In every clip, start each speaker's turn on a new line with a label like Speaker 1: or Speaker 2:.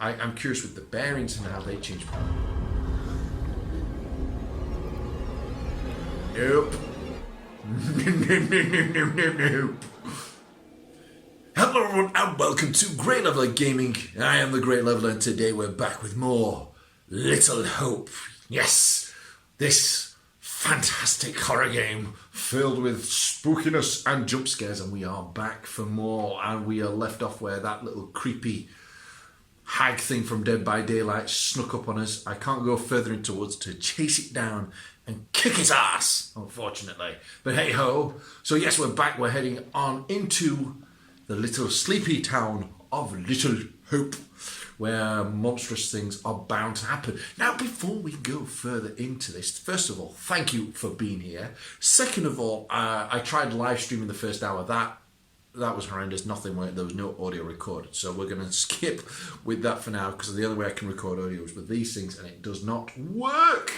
Speaker 1: I'm curious with the bearings and how they change power. Nope. Nope. Hello everyone and welcome to Great Leveler Gaming. I am the Great Leveler and today we're back with more Little Hope. Yes, this fantastic horror game filled with spookiness and jump scares, and we are back for more, and we are left off where that little creepy hag thing from Dead by Daylight snuck up on us. I can't go further into the woods to chase it down and kick his ass, unfortunately. But hey ho. So yes, we're back. We're heading on into the little sleepy town of Little Hope, where monstrous things are bound to happen. Now, before we go further into this, first of all, thank you for being here. Second of all, I tried live streaming the first hour. That was horrendous. Nothing worked. There was no audio recorded. So we're going to skip with that for now, because the only way I can record audio is with these things, and it does not work.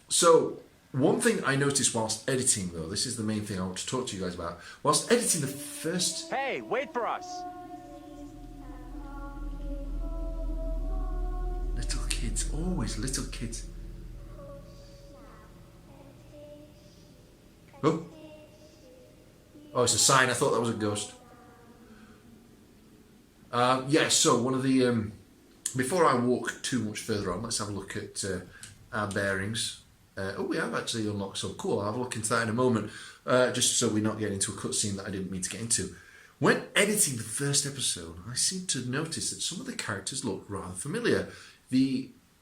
Speaker 1: So one thing I noticed whilst editing, though, this is the main thing I want to talk to you guys about. Whilst editing the first...
Speaker 2: Hey, wait for us!
Speaker 1: Little kids, always little kids. Oh, it's a sign. I thought that was a ghost. Yeah, so one of the... before I walk too much further on, let's have a look at our bearings. We have actually unlocked some. Cool, I'll have a look into that in a moment, just so we're not getting into a cutscene that I didn't mean to get into. When editing the first episode, I seemed to notice that some of the characters looked rather familiar.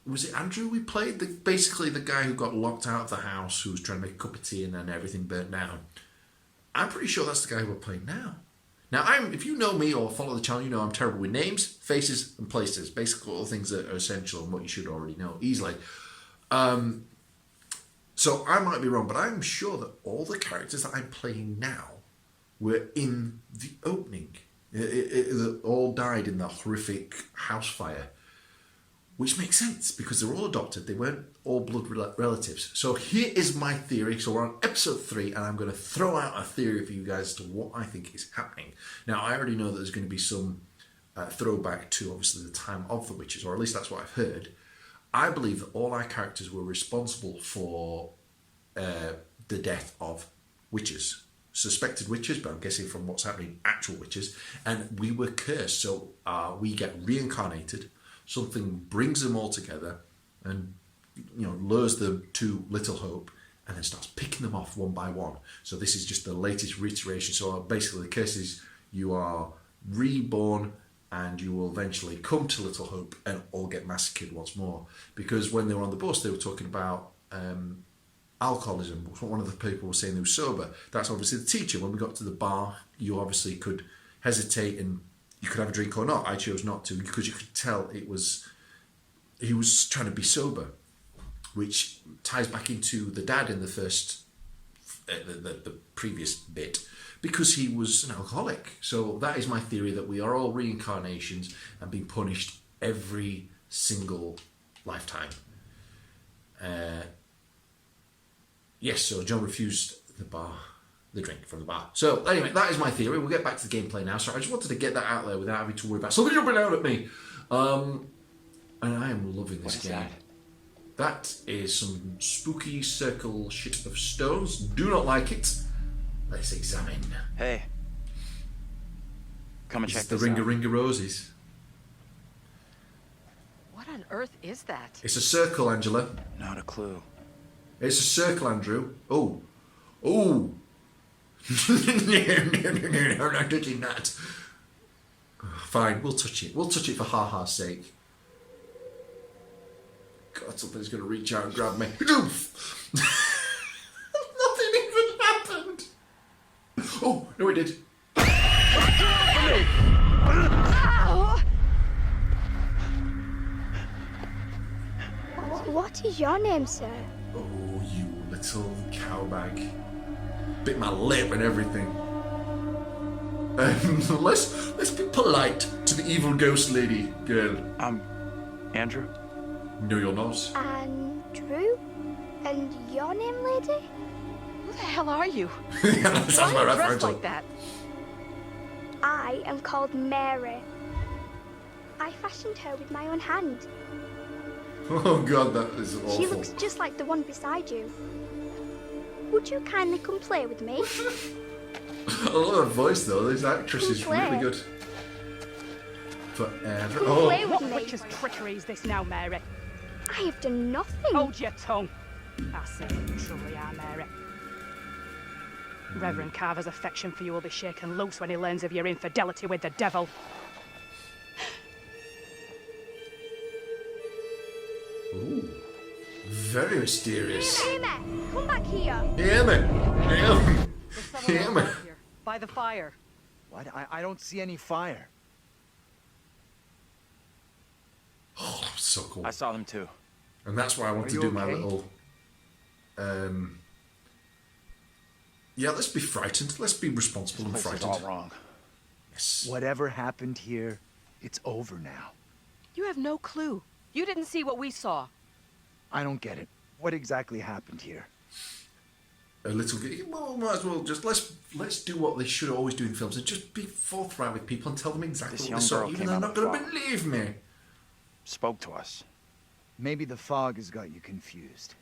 Speaker 1: Was it Andrew we played? Basically the guy who got locked out of the house, who was trying to make a cup of tea and then everything burnt down. I'm pretty sure that's the guy who we're playing now. Now, if you know me or follow the channel, you know I'm terrible with names, faces, and places. Basically all the things that are essential and what you should already know easily. So I might be wrong, but I'm sure that all the characters that I'm playing now were in the opening. They all died in the horrific house fire, which makes sense because they're all adopted. They weren't all blood relatives. So here is my theory. So we're on episode 3, and I'm going to throw out a theory for you guys as to what I think is happening. Now, I already know that there's going to be some throwback to, obviously, the time of the witches, or at least that's what I've heard. I believe that all our characters were responsible for the death of witches. Suspected witches, but I'm guessing from what's happening, actual witches. And we were cursed, so we get reincarnated. Something brings them all together and, lures them to Little Hope and then starts picking them off one by one. So this is just the latest reiteration. So basically the curse is you are reborn and you will eventually come to Little Hope and all get massacred once more. Because when they were on the bus, they were talking about alcoholism. One of the people was saying they were sober. That's obviously the teacher. When we got to the bar, you obviously could hesitate and you could have a drink or not. I chose not to because you could tell he was trying to be sober, which ties back into the dad in the first, the previous bit, because he was an alcoholic. So that is my theory, that we are all reincarnations and being punished every single lifetime. Yes, so John refused the drink from the bar. So anyway, that is my theory. We'll get back to the gameplay now. So I just wanted to get that out there without having to worry about something jumping out at me. And I am loving this game. That is some spooky circle shit of stones. Do not like it. Let's examine.
Speaker 2: Hey. Come and check this out.
Speaker 1: The Ringa Roses.
Speaker 3: What on earth is that?
Speaker 1: It's a circle, Angela.
Speaker 2: Not a clue.
Speaker 1: It's a circle, Andrew. Oh. Oh. No, I'm not touching that. Fine, we'll touch it. We'll touch it for ha-ha's sake. God, something's going to reach out and grab me. Nothing even happened. Oh, no it did.
Speaker 4: What is your name, sir?
Speaker 1: Oh, you little cowbag. Bit my lip and everything. Let's be polite to the evil ghost lady girl.
Speaker 2: Andrew?
Speaker 1: No, you're not.
Speaker 4: Andrew? And your name, lady?
Speaker 3: Who the hell are you?
Speaker 1: Yeah, that sounds
Speaker 3: Why
Speaker 1: about
Speaker 3: are you
Speaker 1: right,
Speaker 3: dressed
Speaker 1: Angela.
Speaker 3: like that?
Speaker 4: I am called Mary. I fashioned her with my own hand.
Speaker 1: Oh God, that is awful.
Speaker 4: She looks just like the one beside you. Would you kindly come play with me?
Speaker 1: I love her voice though. This actress is
Speaker 4: Play.
Speaker 1: really good. Forever.
Speaker 4: Come
Speaker 1: Oh,
Speaker 4: play with
Speaker 5: What
Speaker 4: me.
Speaker 5: witch's trickery is this now, Mary?
Speaker 4: I have done nothing.
Speaker 5: Hold your tongue. I see you truly are, Mary. Reverend Carver's affection for you will be shaken loose when he learns of your infidelity with the devil.
Speaker 1: ooh, very mysterious.
Speaker 4: Amy, come back here.
Speaker 1: Hear me? Hear me?
Speaker 3: There's
Speaker 1: Hear
Speaker 3: someone
Speaker 1: me?
Speaker 3: over here, by the fire.
Speaker 6: What? I don't see any fire.
Speaker 1: Oh, that was so cool.
Speaker 2: I saw them too.
Speaker 1: And that's why I want
Speaker 6: Are
Speaker 1: to
Speaker 6: you
Speaker 1: do my
Speaker 6: okay?
Speaker 1: little. Yeah, let's be frightened. Let's be responsible and
Speaker 2: This is
Speaker 1: frightened.
Speaker 2: all wrong.
Speaker 1: Yes.
Speaker 6: Whatever happened here, it's over now.
Speaker 3: You have no clue. You didn't see what we saw.
Speaker 6: I don't get it. What exactly happened here?
Speaker 1: A little. Well, might as well just let's do what they should always do in films and just be forthright with people and tell them exactly
Speaker 2: This
Speaker 1: what
Speaker 2: young
Speaker 1: they saw,
Speaker 2: girl
Speaker 1: even
Speaker 2: came
Speaker 1: though they're
Speaker 2: out
Speaker 1: not
Speaker 2: of
Speaker 1: going
Speaker 2: the
Speaker 1: to believe me.
Speaker 2: Spoke to us.
Speaker 6: Maybe the fog has got you confused.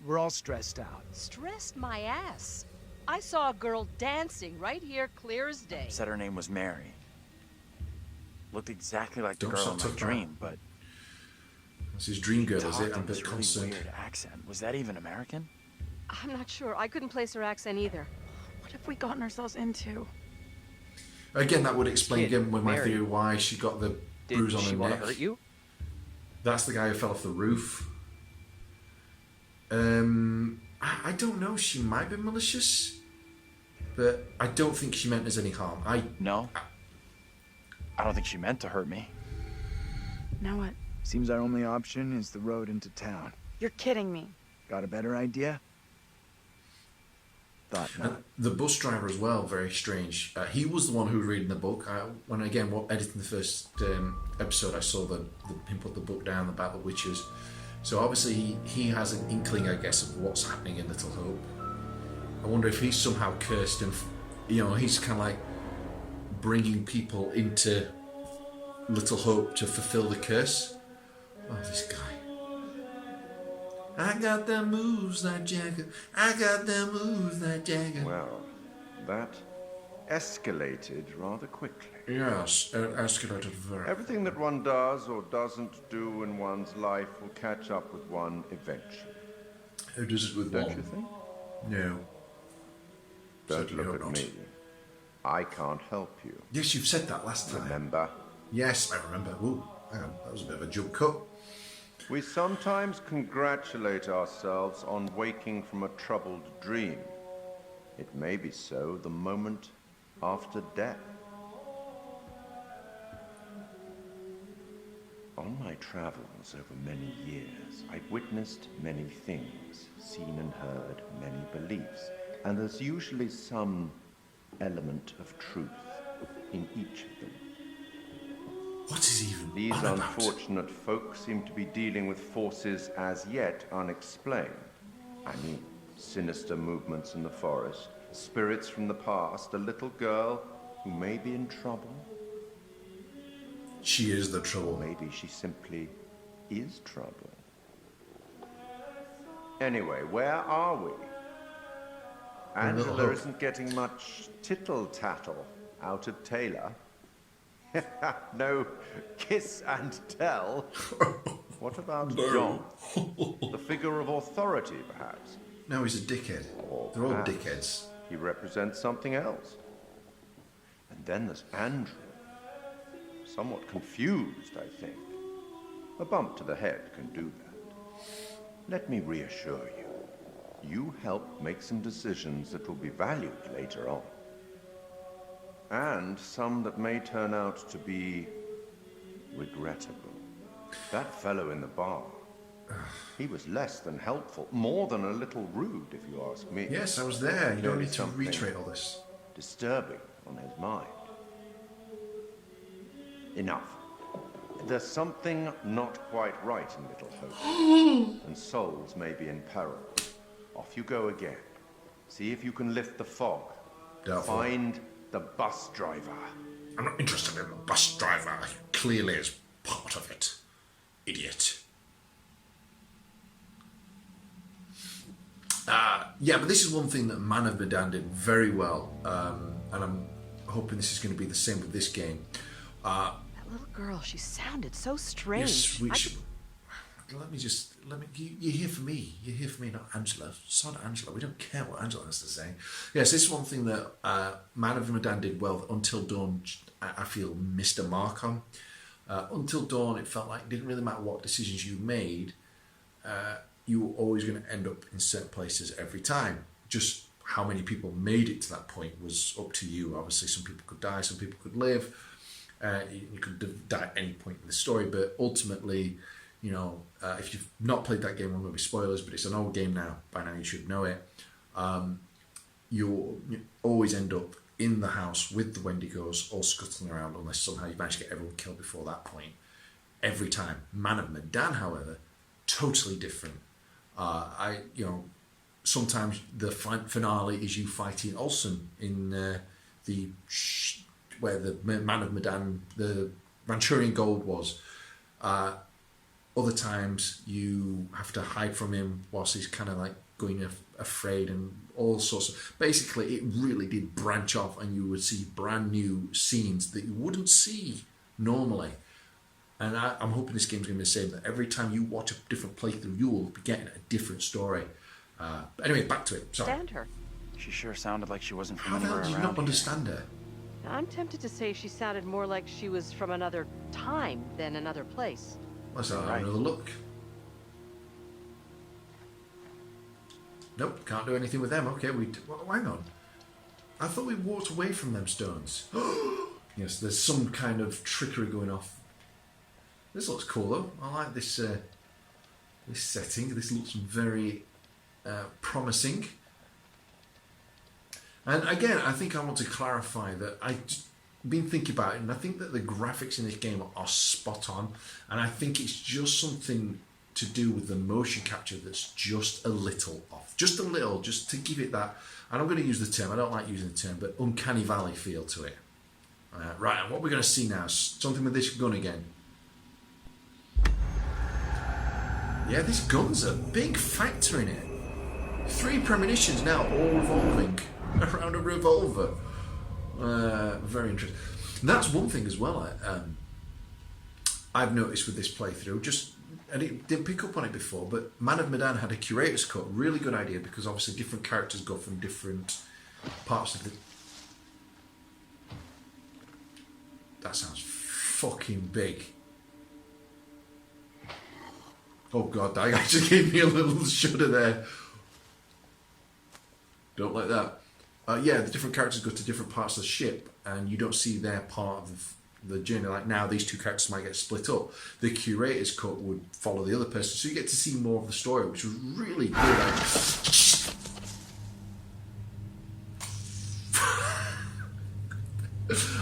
Speaker 6: We're all stressed out.
Speaker 3: Stressed my ass. I saw a girl dancing right here, clear as day.
Speaker 2: Said her name was Mary. Looked exactly like the
Speaker 1: Don't
Speaker 2: girl
Speaker 1: stop
Speaker 2: in my
Speaker 1: talking about
Speaker 2: dream, but
Speaker 1: That's his dream girl, is
Speaker 2: talked
Speaker 1: it? I'm
Speaker 2: in
Speaker 1: a
Speaker 2: this
Speaker 1: bit
Speaker 2: really
Speaker 1: concerned.
Speaker 2: weird accent. Was that even American?
Speaker 3: I'm not sure. I couldn't place her accent either.
Speaker 5: What have we gotten ourselves into?
Speaker 1: Again, that would explain
Speaker 7: Kid,
Speaker 1: again with my
Speaker 7: Mary.
Speaker 1: theory why she got the
Speaker 7: Did
Speaker 1: bruise on
Speaker 7: she
Speaker 1: her
Speaker 7: want
Speaker 1: neck.
Speaker 7: to hurt you?
Speaker 1: That's the guy who fell off the roof. I don't know. She might be malicious, but I don't think she meant us any harm.
Speaker 2: No. I don't think she meant to hurt me.
Speaker 5: Now what?
Speaker 6: Seems our only option is the road into town.
Speaker 5: You're kidding me.
Speaker 6: Got a better idea? Thought not.
Speaker 1: The bus driver as well, very strange. He was the one who was reading the book. When editing the first episode, I saw him put the book down about the witches. So obviously he has an inkling, I guess, of what's happening in Little Hope. I wonder if he's somehow cursed and, he's kind of like bringing people into Little Hope to fulfill the curse. Oh, this guy. I got them moves like Jagger. I got them moves like Jagger.
Speaker 8: Well, that escalated rather quickly.
Speaker 1: Yes, it escalated very.
Speaker 8: Everything that one does or doesn't do in one's life will catch up with one eventually.
Speaker 1: Who does it with
Speaker 8: Don't
Speaker 1: one?
Speaker 8: you think?
Speaker 1: No.
Speaker 8: Don't
Speaker 1: Certainly
Speaker 8: look
Speaker 1: hope
Speaker 8: at
Speaker 1: not.
Speaker 8: me. I can't help you.
Speaker 1: Yes, you've said that last time.
Speaker 8: Remember?
Speaker 1: Yes, I remember. Ooh, hang on, that was a bit of a jump cut.
Speaker 8: We sometimes congratulate ourselves on waking from a troubled dream. It may be so the moment after death. On my travels over many years, I've witnessed many things, seen and heard many beliefs, and there's usually some element of truth in each of them.
Speaker 1: What is he even
Speaker 8: These
Speaker 1: on about?
Speaker 8: unfortunate folk seem to be dealing with forces as yet unexplained. I mean, sinister movements in the forest, spirits from the past, a little girl who may be in trouble.
Speaker 1: She is the trouble.
Speaker 8: Maybe she simply is trouble. Anyway, where are we? Angela
Speaker 1: Hope.
Speaker 8: isn't getting much tittle-tattle out of Taylor. No kiss and tell. What about John? The figure of authority, perhaps?
Speaker 1: No, he's a dickhead.
Speaker 8: Or
Speaker 1: They're all
Speaker 8: perhaps
Speaker 1: dickheads.
Speaker 8: He represents something else. And then there's Andrew. Somewhat confused, I think. A bump to the head can do that. Let me reassure you. You help make some decisions that will be valued later on. And some that may turn out to be regrettable. That fellow in the bar, he was less than helpful, more than a little rude, if you ask me.
Speaker 1: Yes, I was there. You don't
Speaker 8: Maybe
Speaker 1: need to
Speaker 8: something
Speaker 1: reiterate all this.
Speaker 8: disturbing on his mind. Enough. There's something not quite right in Little Hope, and souls may be in peril. Off you go again. See if you can lift the fog.
Speaker 1: Doubtful.
Speaker 8: Find the bus driver.
Speaker 1: I'm not interested in the bus driver. He clearly is Yeah, but this is one thing that Man of Medan did very well, and I'm hoping this is going to be the same with this game.
Speaker 7: That little girl, she sounded so strange.
Speaker 1: You're here for me. You're here for me, not Angela. Sod Angela. We don't care what Angela has to say. Yes, this is one thing that Man of Medan did well. Until Dawn, I feel missed a mark on. Until Dawn, it felt like it didn't really matter what decisions you made. You were always going to end up in certain places every time. Just how many people made it to that point was up to you. Obviously, some people could die, some people could live. You could die at any point in the story, but ultimately, you know, if you've not played that game, I'm going to be spoilers, but it's an old game now. By now, you should know it. You always end up in the house with the Wendigos, all scuttling around, unless somehow you manage to get everyone killed before that point. Every time. Man of Medan, however, totally different. Sometimes the finale is you fighting Olsen in where the Man of Medan, the Manchurian Gold was. Other times you have to hide from him whilst he's kind of like going afraid and all sorts of... Basically, it really did branch off, and you would see brand new scenes that you wouldn't see normally. And I'm hoping this game's going to be the same, that every time you watch a different playthrough, you will be getting a different story. But anyway, back to it. Sorry.
Speaker 7: Understand her.
Speaker 2: She sure sounded like she wasn't from
Speaker 1: How the
Speaker 2: anywhere
Speaker 1: hell do you
Speaker 2: around
Speaker 1: not
Speaker 2: here.
Speaker 1: understand her?
Speaker 7: I'm tempted to say she sounded more like she was from another time than another place.
Speaker 1: Let's have
Speaker 2: Right.
Speaker 1: another look. Nope, can't do anything with them. Okay, hang on. I thought we walked away from them stones. Yes, there's some kind of trickery going off. This looks cool though. I like this this setting. This looks very promising. And again, I think I want to clarify that I've been thinking about it, and I think that the graphics in this game are spot on, and I think it's just something to do with the motion capture that's just a little off. Just a little, just to give it that, and I'm going to use the term, I don't like using the term, but uncanny valley feel to it. Right, and what we're going to see now is something with this gun again. Yeah, this gun's a big factor in it. 3 premonitions now, all revolving around a revolver. Very interesting. And that's one thing as well I've noticed with this playthrough, and it didn't pick up on it before, but Man of Medan had a curator's cut. Really good idea, because obviously different characters go from different parts of the... That sounds fucking big. Oh god, that actually gave me a little shudder there. Don't like that. Yeah, the different characters go to different parts of the ship, and you don't see their part of the journey. Like now, these 2 characters might get split up. The curator's cut would follow the other person, so you get to see more of the story, which was really good.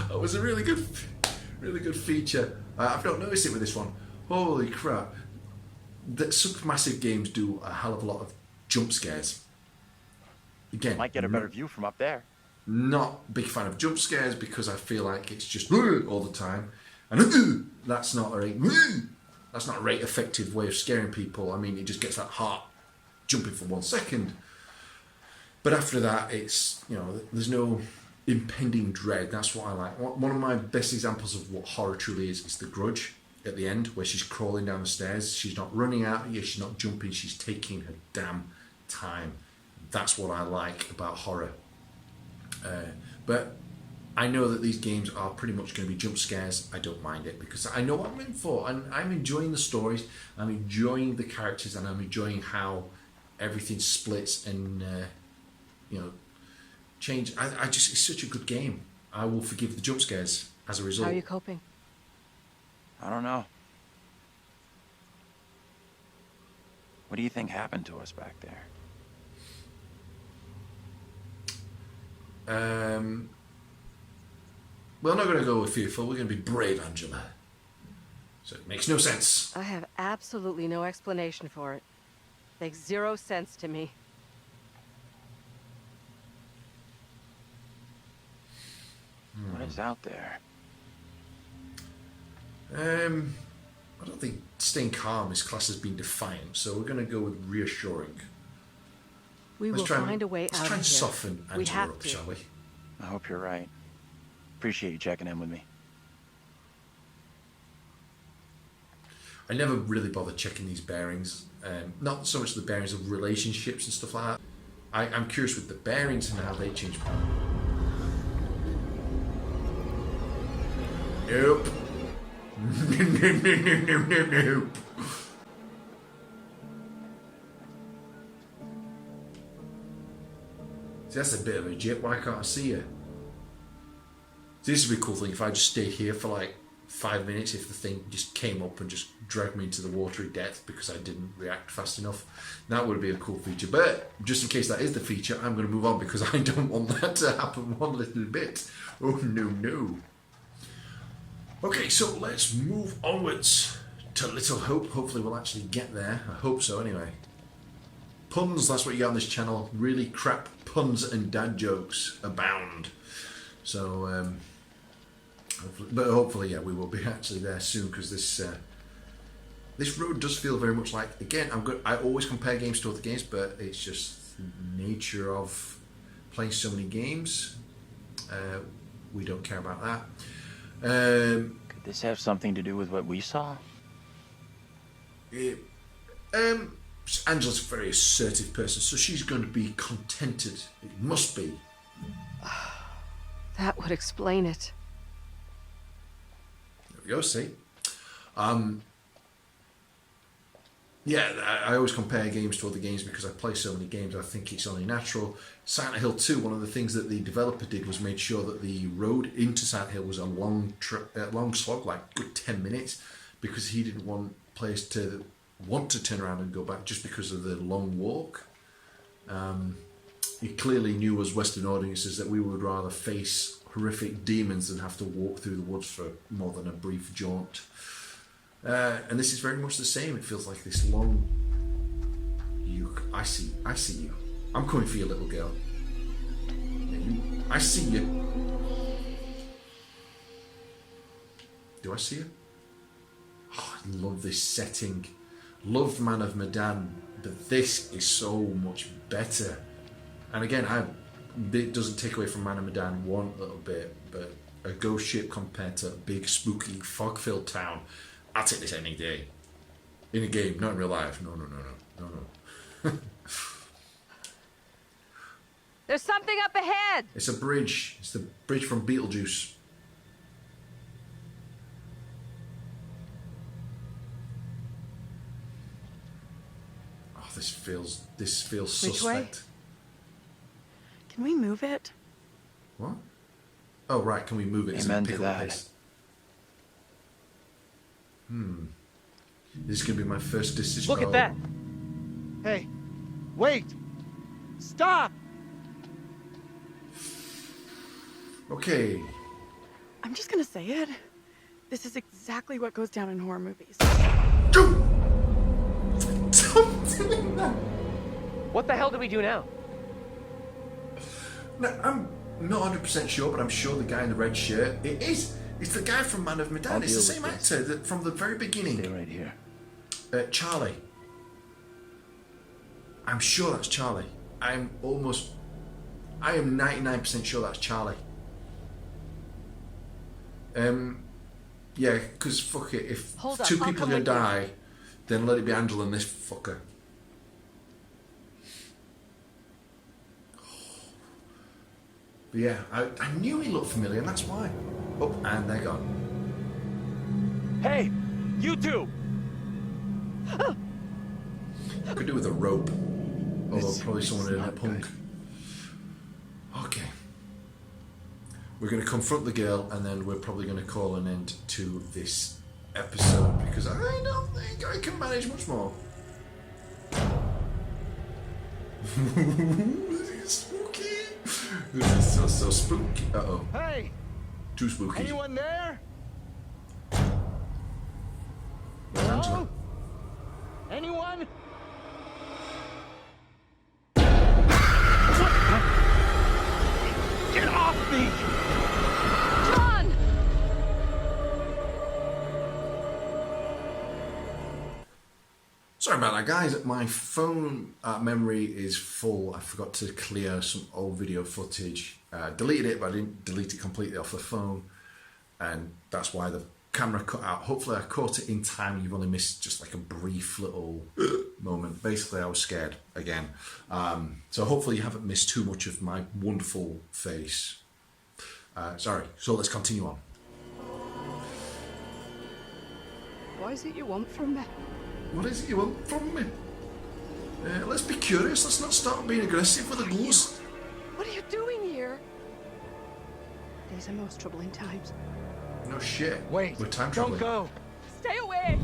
Speaker 1: That was a really good feature. I've not noticed it with this one. Holy crap. The Supermassive games do a hell of a lot of jump scares. Again,
Speaker 2: Might get a better view from up there.
Speaker 1: not a big fan of jump scares because I feel like it's just all the time, and that's not a very effective way of scaring people. I mean, it just gets that heart jumping for 1 second, but after that, it's, you know, there's no impending dread. That's what I like. One of my best examples of what horror truly is The Grudge at the end, where she's crawling down the stairs. She's not running out, she's not jumping, she's taking her damn time. That's what I like about horror. But I know that these games are pretty much going to be jump scares. I don't mind it because I know what I'm in for, and I'm enjoying the stories, I'm enjoying the characters, and I'm enjoying how everything splits and change. I just, it's such a good game. I will forgive the jump scares as a result.
Speaker 7: How are you coping?
Speaker 2: I don't know. What do you think happened to us back there?
Speaker 1: We're not going to go with fearful. We're going to be brave, Angela. So it makes no sense.
Speaker 7: I have absolutely no explanation for it. Makes zero sense to me.
Speaker 2: What is out there?
Speaker 1: I don't think staying calm is classed as being defiant, so we're going to go with reassuring.
Speaker 7: We will find a way
Speaker 1: let's
Speaker 7: out
Speaker 1: try
Speaker 7: of
Speaker 1: and
Speaker 7: here.
Speaker 1: soften
Speaker 7: We
Speaker 1: Angela
Speaker 7: have
Speaker 1: up,
Speaker 7: to.
Speaker 1: shall we?
Speaker 2: I hope you're right. Appreciate you checking in with me.
Speaker 1: I never really bother checking these bearings. Not so much the bearings of relationships and stuff like that. I'm curious with the bearings and how they change. Nope. Nope. See, that's a bit of a jip. Why can't I see you? See, this would be a cool thing if I just stayed here for like 5 minutes, if the thing just came up and just dragged me into the watery depth because I didn't react fast enough. That would be a cool feature. But just in case that is the feature, I'm going to move on because I don't want that to happen one little bit. Oh, no. Okay, so let's move onwards to Little Hope. Hopefully we'll actually get there. I hope so anyway. Puns, that's what you get on this channel. Really crap puns and dad jokes abound. So, hopefully, yeah, we will be actually there soon because this road does feel very much like, again, I always compare games to other games, but it's just nature of playing so many games. We don't care about that.
Speaker 2: Could this have something to do with what we saw?
Speaker 1: Angela's a very assertive person, so she's going to be contented. It must be.
Speaker 7: That would explain it.
Speaker 1: There we go, see? Yeah, I always compare games to other games because I play so many games. I think it's only natural. Silent Hill 2, one of the things that the developer did was made sure that the road into Silent Hill was a long slog, like good 10 minutes, because he didn't want players to want to turn around and go back just because of the long walk. He clearly knew as Western audiences that we would rather face horrific demons than have to walk through the woods for more than a brief jaunt. And this is very much the same. It feels like this long... I see you. I'm coming for you, little girl. I see you. Do I see you? Oh, I love this setting. Love Man of Medan, but this is so much better. And again, it doesn't take away from Man of Medan one little bit, but a ghost ship compared to a big, spooky, fog-filled town, I'll take this any day. In a game, not in real life. No.
Speaker 3: There's something up ahead.
Speaker 1: It's a bridge. It's the bridge from Beetlejuice. Oh, this feels
Speaker 5: Which way?
Speaker 1: suspect.
Speaker 5: Can we move it?
Speaker 1: What? Oh, right. Can we move it?
Speaker 2: Amen
Speaker 1: Pick
Speaker 2: to
Speaker 1: up
Speaker 2: that.
Speaker 1: pace? This is going to be my first decision.
Speaker 6: Look at that! Hey, wait! Stop!
Speaker 1: Okay.
Speaker 5: I'm just gonna say it. This is exactly what goes down in horror movies.
Speaker 1: Don't do that.
Speaker 9: What the hell do we do now?
Speaker 1: No, I'm not 100% sure, but I'm sure the guy in the red shirt, it's the guy from Man of Medan. It's the same actor from the very beginning.
Speaker 2: Stay right here.
Speaker 1: Charlie. I'm sure that's Charlie. I am 99% sure that's Charlie. Yeah, because fuck it, if
Speaker 3: Hold up,
Speaker 1: two
Speaker 3: I'll
Speaker 1: people are
Speaker 3: come
Speaker 1: going to
Speaker 3: with you.
Speaker 1: die, then let it be Angela and this fucker. But yeah, I knew he looked familiar, and that's why. Oh, and they're gone.
Speaker 9: Hey, you two!
Speaker 1: Could do with a rope. Although probably
Speaker 6: This
Speaker 1: someone
Speaker 6: is
Speaker 1: in a
Speaker 6: not
Speaker 1: punk.
Speaker 6: good.
Speaker 1: Okay. We're going to confront the girl, and then we're probably going to call an end to this episode because I don't think I can manage much more. This is spooky. This is so spooky. Uh-oh.
Speaker 6: Hey!
Speaker 1: Too spooky.
Speaker 6: Anyone there?
Speaker 1: Where's Angela?
Speaker 6: Anyone? Get off me!
Speaker 3: John!
Speaker 1: Sorry about that, guys. My phone memory is full. I forgot to clear some old video footage. Deleted it, but I didn't delete it completely off the phone. And that's why the camera cut out. Hopefully I caught it in time. You've only missed just like a brief little moment. Basically, I was scared again. So hopefully you haven't missed too much of my wonderful face. Sorry. So let's continue on.
Speaker 5: What is it you want from me?
Speaker 1: What is it you want from me? Let's be curious. Let's not start being aggressive with a ghost.
Speaker 7: What are you doing here?
Speaker 5: These are most troubling times.
Speaker 1: No shit.
Speaker 6: Wait,
Speaker 1: We're time
Speaker 6: don't
Speaker 1: traveling.
Speaker 6: go.
Speaker 5: Stay away!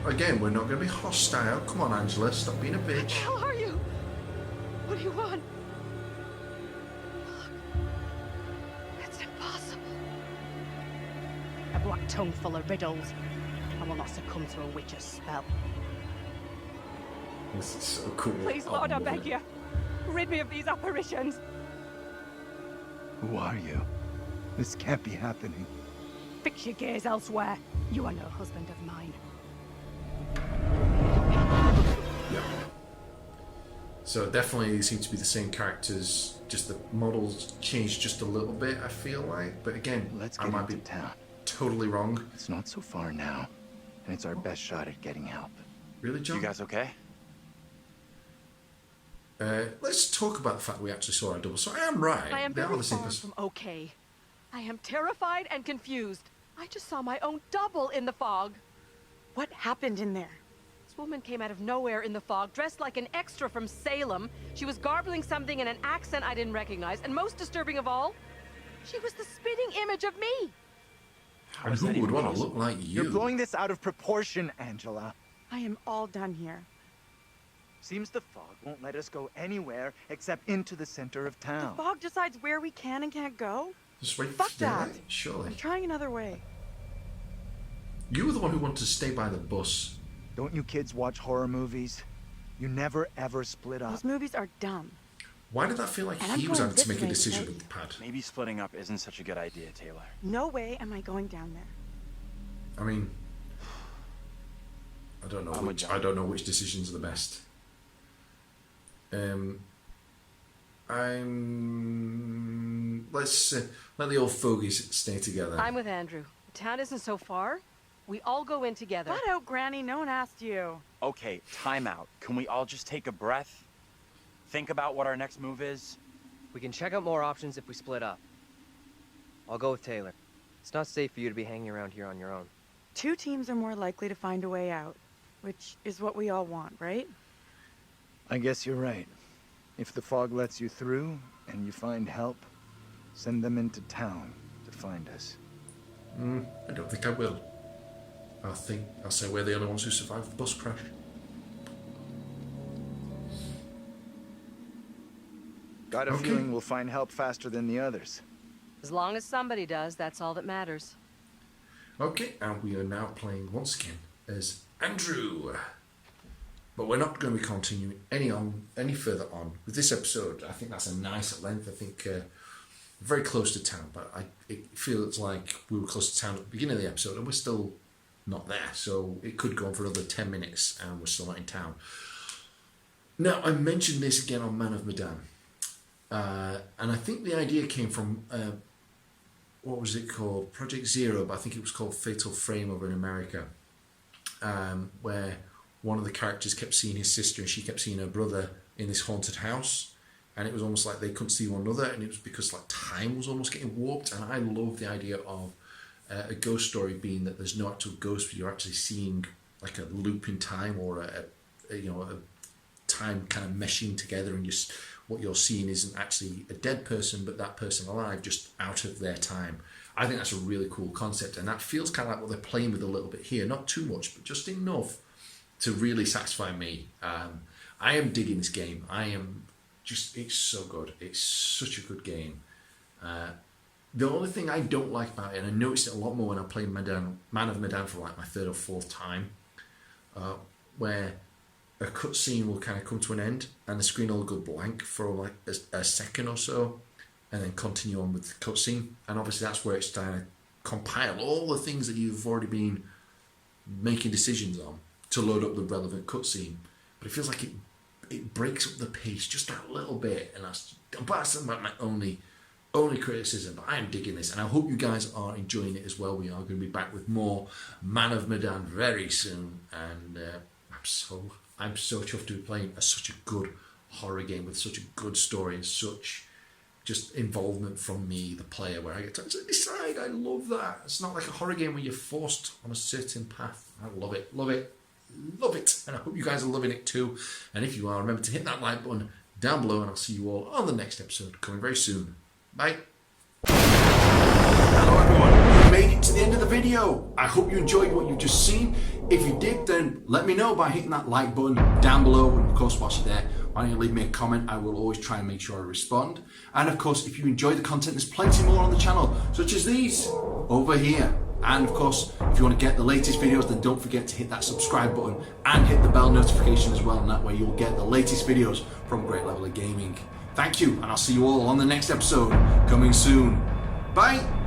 Speaker 1: Again, we're not going to be hostile. Come on, Angela. Stop being a
Speaker 7: What the
Speaker 1: bitch.
Speaker 7: hell are you? What do you want? Look. It's impossible.
Speaker 5: A black tongue full of riddles. I will not succumb to a witch's spell.
Speaker 1: This is so cool.
Speaker 5: Please,
Speaker 1: Oh,
Speaker 5: Lord, I
Speaker 1: love
Speaker 5: beg
Speaker 1: it.
Speaker 5: you. Rid me of these apparitions.
Speaker 6: Who are you? This can't be happening.
Speaker 5: Fix your gaze elsewhere. You are no husband of mine.
Speaker 1: Yeah. So definitely seem to be the same characters, just the models changed just a little bit, I feel like. But again,
Speaker 6: Let's
Speaker 1: I
Speaker 6: get
Speaker 1: might
Speaker 6: into
Speaker 1: be
Speaker 6: town.
Speaker 1: totally wrong.
Speaker 6: It's not so far now, and it's our best shot at getting help.
Speaker 1: Really, John?
Speaker 2: You guys okay?
Speaker 1: Let's talk about the fact we actually saw our double. So I am right.
Speaker 7: I am
Speaker 1: They are
Speaker 7: very
Speaker 1: the same
Speaker 7: far
Speaker 1: person.
Speaker 7: from okay. I am terrified and confused. I just saw my own double in the fog.
Speaker 10: What happened in there?
Speaker 7: This woman came out of nowhere in the fog, dressed like an extra from Salem. She was garbling something in an accent I didn't recognize, and most disturbing of all, she was the spitting image of me.
Speaker 1: And who would want to look like you?
Speaker 6: You're blowing this out of proportion, Angela.
Speaker 10: I am all done here.
Speaker 6: Seems the fog won't let us go anywhere except into the center of
Speaker 10: The
Speaker 6: town.
Speaker 10: fog decides where we can and can't go?
Speaker 1: Just wait
Speaker 10: Fuck
Speaker 1: for daylight,
Speaker 10: that.
Speaker 1: surely.
Speaker 10: I'm trying another way.
Speaker 1: You were the one who wanted to stay by the bus.
Speaker 6: Don't you kids watch horror movies? You never ever split up.
Speaker 10: Those movies are dumb.
Speaker 1: Why did that feel like
Speaker 10: And I'm
Speaker 1: he was
Speaker 10: going
Speaker 1: having to
Speaker 10: this
Speaker 1: make a
Speaker 10: way
Speaker 1: decision
Speaker 10: because-
Speaker 1: with the pad?
Speaker 2: Maybe splitting up isn't such a good idea, Taylor.
Speaker 10: No way am I going down there.
Speaker 1: I mean, I don't know
Speaker 2: I'm with
Speaker 1: which.
Speaker 2: John.
Speaker 1: I don't know which decisions are the best. Let's let the old fogies stay together.
Speaker 7: I'm with Andrew. The town isn't so far. We all go in together.
Speaker 10: Flat out, Granny. No one asked you.
Speaker 2: Okay, time out. Can we all just take a breath? Think about what our next move is?
Speaker 9: We can check out more options if we split up. I'll go with Taylor. It's not safe for you to be hanging around here on your own.
Speaker 10: Two teams are more likely to find a way out, which is what we all want, right?
Speaker 6: I guess you're right. If the fog lets you through and you find help, send them into town to find us.
Speaker 1: I don't think I will. I'll say we're the only ones who survived the bus crash.
Speaker 6: Got a
Speaker 1: Okay.
Speaker 6: feeling we'll find help faster than the others.
Speaker 7: As long as somebody does, that's all that matters.
Speaker 1: Okay, and we are now playing once again as Andrew. But we're not going to be continuing any further on with this episode. I think that's a nice length. I think very close to town, but it feels like we were close to town at the beginning of the episode, and we're still not there. So it could go on for another 10 minutes, and we're still not in town. Now, I mentioned this again on Man of Medan, and I think the idea came from what was it called? Project Zero, but I think it was called Fatal Frame over in America, where one of the characters kept seeing his sister and she kept seeing her brother in this haunted house, and it was almost like they couldn't see one another, and it was because like time was almost getting warped. And I love the idea of a ghost story being that there's no actual ghost, but you're actually seeing like a loop in time, or a time kind of meshing together, and just what you're seeing isn't actually a dead person, but that person alive, just out of their time. I think that's a really cool concept, and that feels kind of like what they're playing with a little bit here. Not too much, but just enough to really satisfy me. I am digging this game. It's so good. It's such a good game. The only thing I don't like about it, and I noticed it a lot more when I played Man of Medan for like my third or fourth time, where a cutscene will kind of come to an end and the screen will go blank for like a second or so, and then continue on with the cutscene. And obviously that's where it's starting to compile all the things that you've already been making decisions on to load up the relevant cutscene. But it feels like it breaks up the pace just a little bit, and that's my only criticism. But I am digging this, and I hope you guys are enjoying it as well. We are going to be back with more Man of Medan very soon, and I'm so chuffed to be playing such a good horror game with such a good story and such just involvement from me, the player, where I get to actually decide. I love that. It's not like a horror game where you're forced on a certain path. I love it, love it, love it. And I hope you guys are loving it too. And if you are, remember to hit that like button down below, and I'll see you all on the next episode coming very soon. Bye. Hello everyone, you made it to the end of the video. I hope you enjoyed what you've just seen. If you did, then let me know by hitting that like button down below, and of course whilst you're there, why don't you leave me a comment? I will always try and make sure I respond. And of course, if you enjoy the content, there's plenty more on the channel, such as these over here. And of course, if you want to get the latest videos, then don't forget to hit that subscribe button and hit the bell notification as well, and that way you'll get the latest videos from Great Level of Gaming. Thank you, and I'll see you all on the next episode coming soon. Bye!